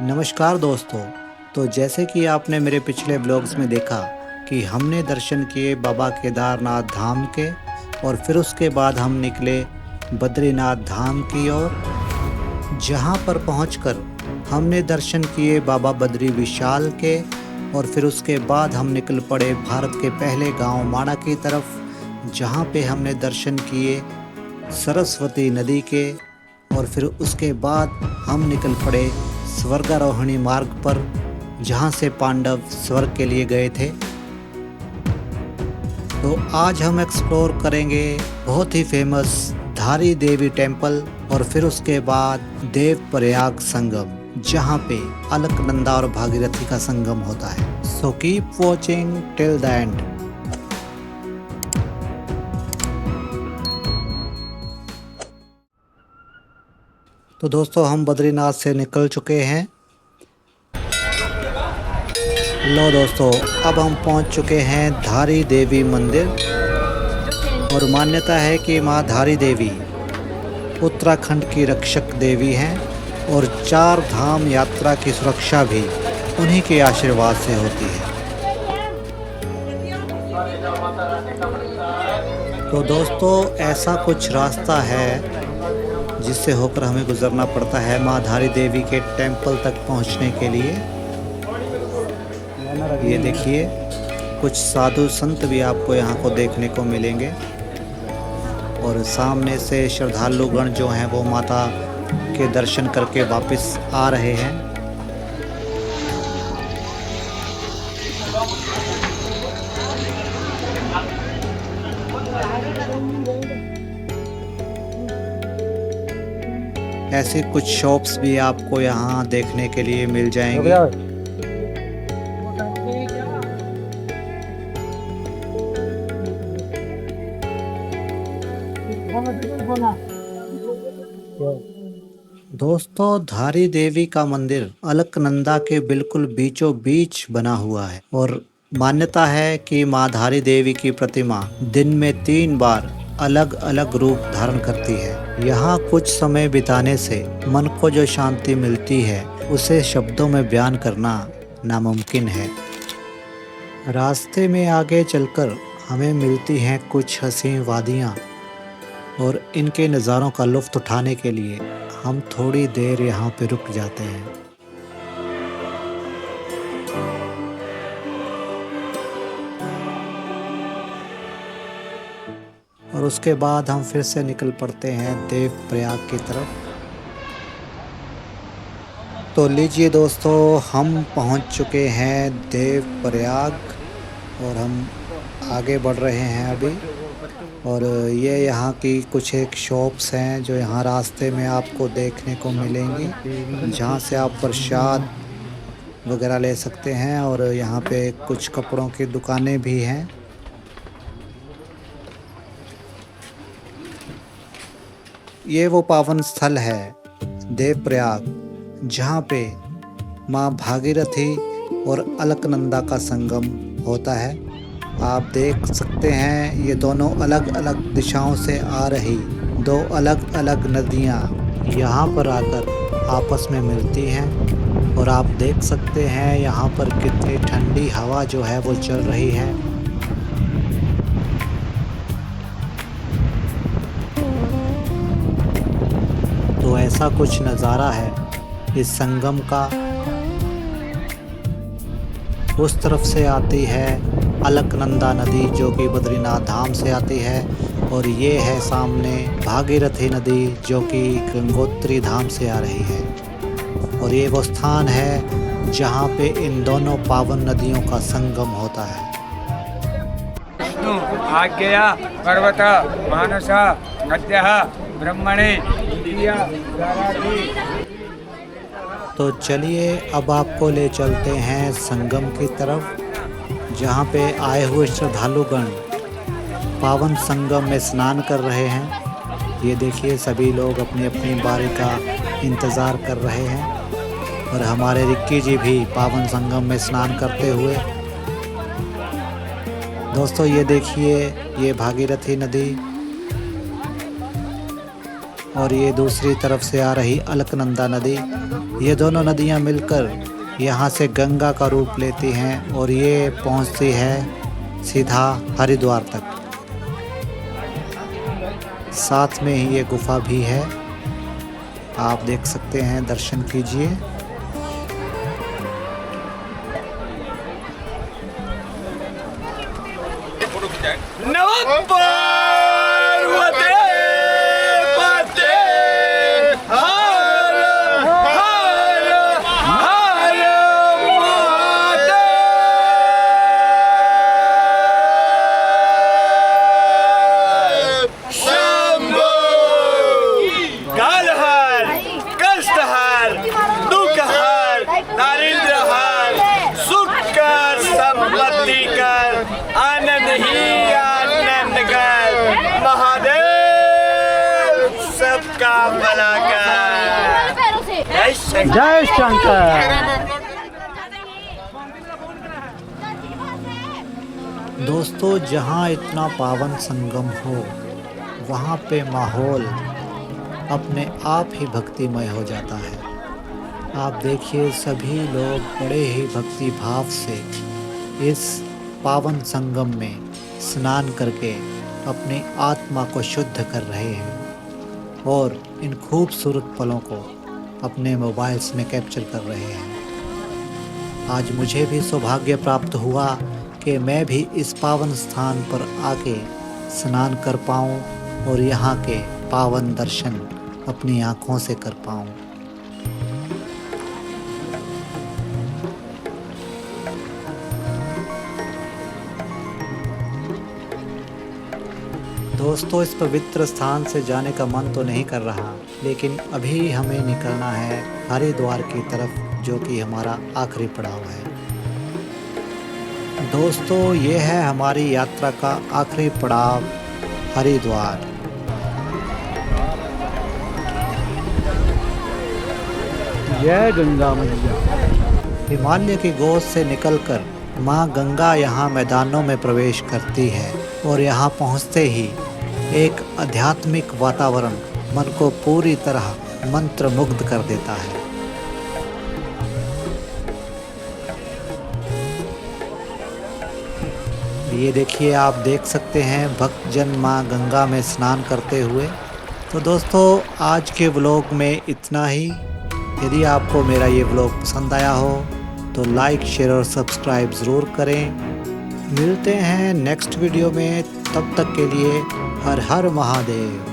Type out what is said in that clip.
नमस्कार दोस्तों। तो जैसे कि आपने मेरे पिछले ब्लॉग्स में देखा कि हमने दर्शन किए बाबा केदारनाथ धाम के और फिर उसके बाद हम निकले बद्रीनाथ धाम की ओर, जहां पर पहुंचकर हमने दर्शन किए बाबा बद्री विशाल के और फिर उसके बाद हम निकल पड़े भारत के पहले गांव माणा की तरफ, जहां पे हमने दर्शन किए सरस्वती नदी के और फिर उसके बाद हम निकल पड़े स्वर्गारोहिणी मार्ग पर, जहां से पांडव स्वर्ग के लिए गए थे। तो आज हम एक्सप्लोर करेंगे बहुत ही फेमस धारी देवी टेम्पल और फिर उसके बाद देवप्रयाग संगम, जहां पे अलकनंदा और भागीरथी का संगम होता है। So keep watching till the end. तो दोस्तों, हम बद्रीनाथ से निकल चुके हैं। लो दोस्तों, अब हम पहुंच चुके हैं धारी देवी मंदिर और मान्यता है कि माँ धारी देवी उत्तराखंड की रक्षक देवी हैं और 4 धाम यात्रा की सुरक्षा भी उन्हीं के आशीर्वाद से होती है। तो दोस्तों, ऐसा कुछ रास्ता है जिससे होकर हमें गुजरना पड़ता है माँ धारी देवी के टेंपल तक पहुंचने के लिए। ये देखिए, कुछ साधु संत भी आपको यहाँ को देखने को मिलेंगे और सामने से श्रद्धालुगण जो हैं वो माता के दर्शन करके वापस आ रहे हैं। ऐसे कुछ शॉप्स भी आपको यहाँ देखने के लिए मिल जाएंगी। दोस्तों, धारी देवी का मंदिर अलकनंदा के बिल्कुल बीचों बीच बना हुआ है और मान्यता है कि माँ धारी देवी की प्रतिमा दिन में 3 बार अलग अलग रूप धारण करती है। यहाँ कुछ समय बिताने से मन को जो शांति मिलती है उसे शब्दों में बयान करना नामुमकिन है। रास्ते में आगे चलकर हमें मिलती हैं कुछ हसीन वादियाँ और इनके नज़ारों का लुत्फ़ उठाने के लिए हम थोड़ी देर यहाँ पे रुक जाते हैं। और उसके बाद हम फिर से निकल पड़ते हैं देवप्रयाग की तरफ। तो लीजिए दोस्तों, हम पहुंच चुके हैं देवप्रयाग और हम आगे बढ़ रहे हैं अभी। और ये यहाँ की कुछ एक शॉप्स हैं जो यहाँ रास्ते में आपको देखने को मिलेंगी, जहाँ से आप प्रसाद वगैरह ले सकते हैं। और यहाँ पे कुछ कपड़ों की दुकानें भी हैं। ये वो पावन स्थल है देवप्रयाग, जहाँ पे माँ भागीरथी और अलकनंदा का संगम होता है। आप देख सकते हैं ये दोनों अलग अलग दिशाओं से आ रही 2 अलग अलग नदियाँ यहाँ पर आकर आपस में मिलती हैं। और आप देख सकते हैं यहाँ पर कितनी ठंडी हवा जो है वो चल रही है। तो ऐसा कुछ नज़ारा है इस संगम का। उस तरफ से आती है अलकनंदा नदी जो कि बद्रीनाथ धाम से आती है और ये है सामने भागीरथी नदी जो कि गंगोत्री धाम से आ रही है। और ये वो स्थान है जहाँ पे इन दोनों पावन नदियों का संगम होता है। आज्ञया पर्वत मानसा नद्यः ब्रह्मणे। तो चलिए अब आपको ले चलते हैं संगम की तरफ, जहाँ पे आए हुए श्रद्धालुगण पावन संगम में स्नान कर रहे हैं। ये देखिए, सभी लोग अपनी अपनी बारी का इंतज़ार कर रहे हैं और हमारे रिक्की जी भी पावन संगम में स्नान करते हुए। दोस्तों, ये देखिए, ये भागीरथी नदी और ये दूसरी तरफ से आ रही अलकनंदा नदी। ये दोनों नदियाँ मिलकर यहाँ से गंगा का रूप लेती हैं और ये पहुँचती है सीधा हरिद्वार तक। साथ में ही ये गुफा भी है, आप देख सकते हैं, दर्शन कीजिए। आनंद ही आनंद कर, महादेव सबका भला कर। जय शंकर। दोस्तों, जहाँ इतना पावन संगम हो वहाँ पे माहौल अपने आप ही भक्तिमय हो जाता है। आप देखिए, सभी लोग बड़े ही भक्ति भाव से इस पावन संगम में स्नान करके अपनी आत्मा को शुद्ध कर रहे हैं और इन खूबसूरत पलों को अपने मोबाइल्स में कैप्चर कर रहे हैं। आज मुझे भी सौभाग्य प्राप्त हुआ कि मैं भी इस पावन स्थान पर आके स्नान कर पाऊँ और यहाँ के पावन दर्शन अपनी आँखों से कर पाऊँ। दोस्तों, इस पवित्र स्थान से जाने का मन तो नहीं कर रहा, लेकिन अभी हमें निकलना है हरिद्वार की तरफ, जो कि हमारा आखिरी पड़ाव है। दोस्तों, ये है हमारी यात्रा का आखिरी पड़ाव, हरिद्वार। जय गंगा मैया। हिमालय की गोद से निकलकर माँ गंगा यहाँ मैदानों में प्रवेश करती है और यहाँ पहुँचते ही एक आध्यात्मिक वातावरण मन को पूरी तरह मंत्रमुग्ध कर देता है। ये देखिए, आप देख सकते हैं भक्तजन माँ गंगा में स्नान करते हुए। तो दोस्तों, आज के व्लॉग में इतना ही। यदि आपको मेरा ये व्लॉग पसंद आया हो तो लाइक, शेयर और सब्सक्राइब ज़रूर करें। मिलते हैं नेक्स्ट वीडियो में, तब तक के लिए हर हर महादेव।